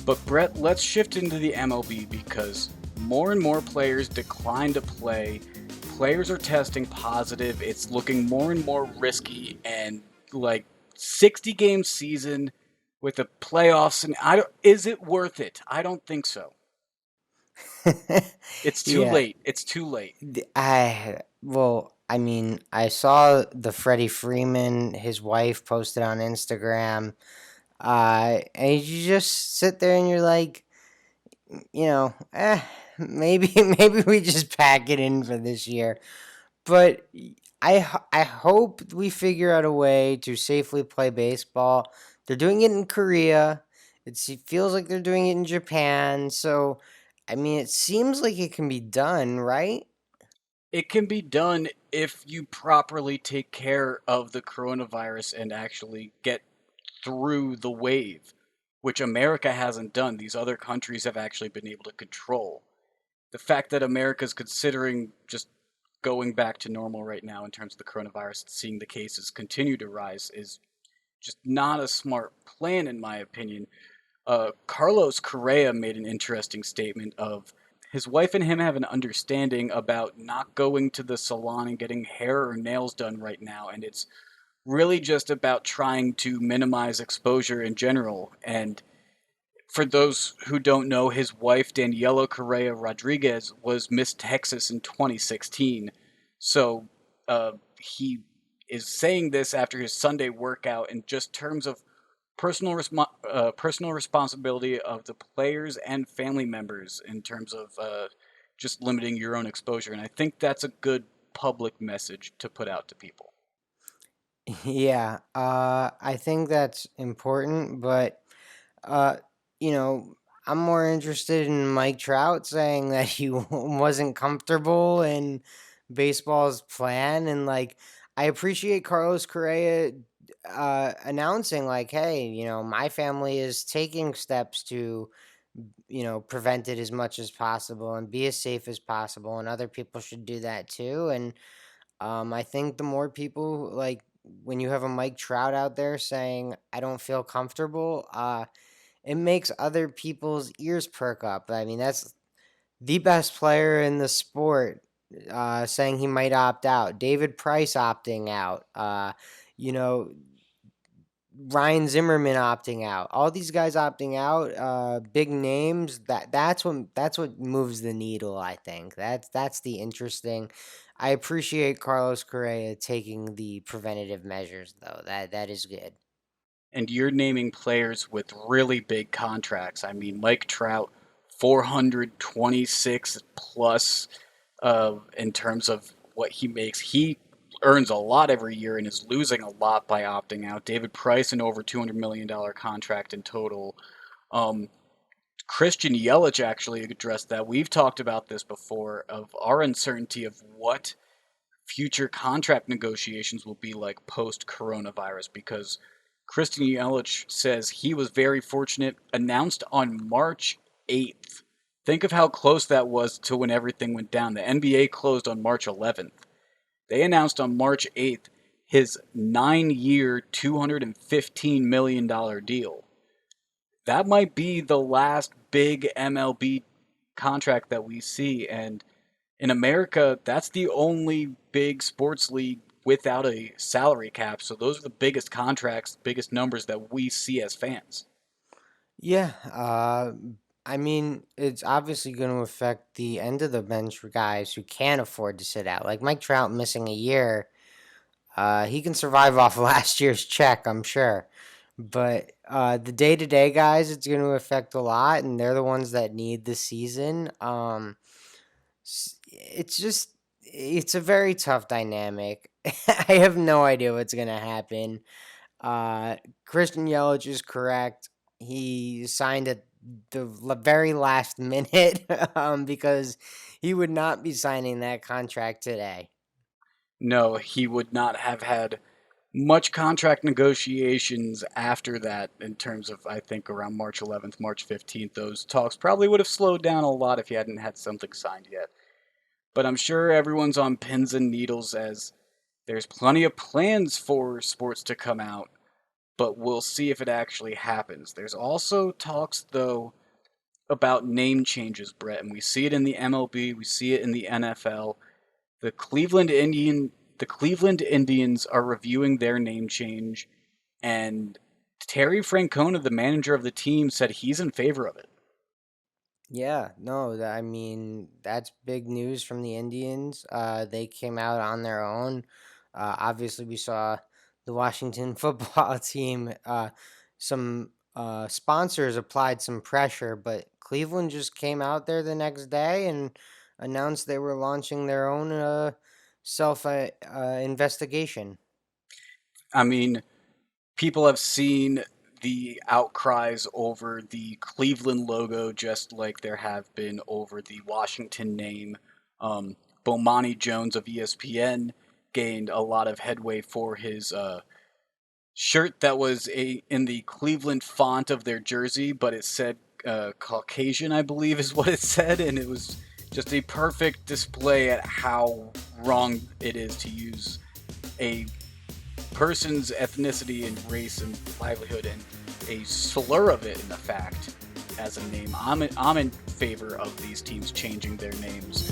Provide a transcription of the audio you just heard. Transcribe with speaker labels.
Speaker 1: But Brett, let's shift into the MLB because more and more players decline to play. Players are testing positive. It's looking more and more risky, and like 60 game season with the playoffs, and is it worth it? I don't think so. It's too
Speaker 2: Yeah,
Speaker 1: late. It's too late.
Speaker 2: I mean, I saw the Freddie Freeman, his wife, posted on Instagram. And you just sit there and you're like, you know, maybe maybe we just pack it in for this year. But I hope we figure out a way to safely play baseball. They're doing it in Korea. It feels like they're doing it in Japan. So, I mean, it seems like it can be done, right?
Speaker 1: It can be done if you properly take care of the coronavirus and actually get through the wave, which America hasn't done. These other countries have actually been able to control. The fact that America's considering just going back to normal right now in terms of the coronavirus, seeing the cases continue to rise, is just not a smart plan, in my opinion. Carlos Correa made an interesting statement of his wife and him have an understanding about not going to the salon and getting hair or nails done right now, and it's really just about trying to minimize exposure in general. And for those who don't know, his wife, Daniela Correa Rodriguez, was Miss Texas in 2016. So he is saying this after his Sunday workout in just terms of personal responsibility of the players and family members in terms of just limiting your own exposure. And I think that's a good public message to put out to people.
Speaker 2: Yeah, I think that's important, but uh, you know, I'm more interested in Mike Trout saying that he wasn't comfortable in baseball's plan, and like, I appreciate Carlos Correa announcing like, hey, my family is taking steps to, prevent it as much as possible and be as safe as possible, and other people should do that too. And I think the more people like when you have a Mike Trout out there saying, I don't feel comfortable, it makes other people's ears perk up. I mean, that's the best player in the sport saying he might opt out. David Price opting out. You know, Ryan Zimmerman opting out. All these guys opting out. Big names. That's what moves the needle. I think that's the interesting. I appreciate Carlos Correa taking the preventative measures, though. That is good.
Speaker 1: And you're naming players with really big contracts. I mean, Mike Trout, 426 plus in terms of what he makes. He earns a lot every year and is losing a lot by opting out. David Price, an over $200 million contract in total. Um, Christian Yelich actually addressed that. We've talked about this before of our uncertainty of what future contract negotiations will be like post coronavirus because Christian Yelich says he was very fortunate, announced on March 8th. Think of how close that was to when everything went down. The NBA closed on March 11th. They announced on March 8th his 9-year, $215 million deal. That might be the last big MLB contract that we see. And in America, that's the only big sports league without a salary cap. So those are the biggest contracts, biggest numbers that we see as fans.
Speaker 2: Yeah, I mean, it's obviously going to affect the end of the bench for guys who can't afford to sit out. Like Mike Trout missing a year, he can survive off last year's check, I'm sure. But the day to day guys, it's going to affect a lot, and they're the ones that need the season. It's just, it's a very tough dynamic. I have no idea what's going to happen. Uh, Christian Yelich is correct. He signed at the very last minute because he would not be signing that contract today.
Speaker 1: No, he would not have had much contract negotiations after that in terms of, I think, around March 11th, March 15th. Those talks probably would have slowed down a lot if he hadn't had something signed yet. But I'm sure everyone's on pins and needles as there's plenty of plans for sports to come out. but we'll see if it actually happens. There's also talks, though, about name changes, Brett, and we see it in the MLB, we see it in the NFL. The Cleveland Indians are reviewing their name change, and Terry Francona, the manager of the team, said he's in favor of it.
Speaker 2: Yeah, no, I mean, that's big news from the Indians. They came out on their own. Obviously, we saw the Washington football team. Some sponsors applied some pressure, but Cleveland just came out there the next day and announced they were launching their own self investigation.
Speaker 1: I mean, people have seen the outcries over the Cleveland logo, just like there have been over the Washington name. Bomani Jones of ESPN gained a lot of headway for his shirt that was in the Cleveland font of their jersey, but it said Caucasian, I believe, is what it said, and it was just a perfect display at how wrong it is to use a person's ethnicity and race and livelihood and a slur of it in the fact as a name. I'm in favor of these teams changing their names.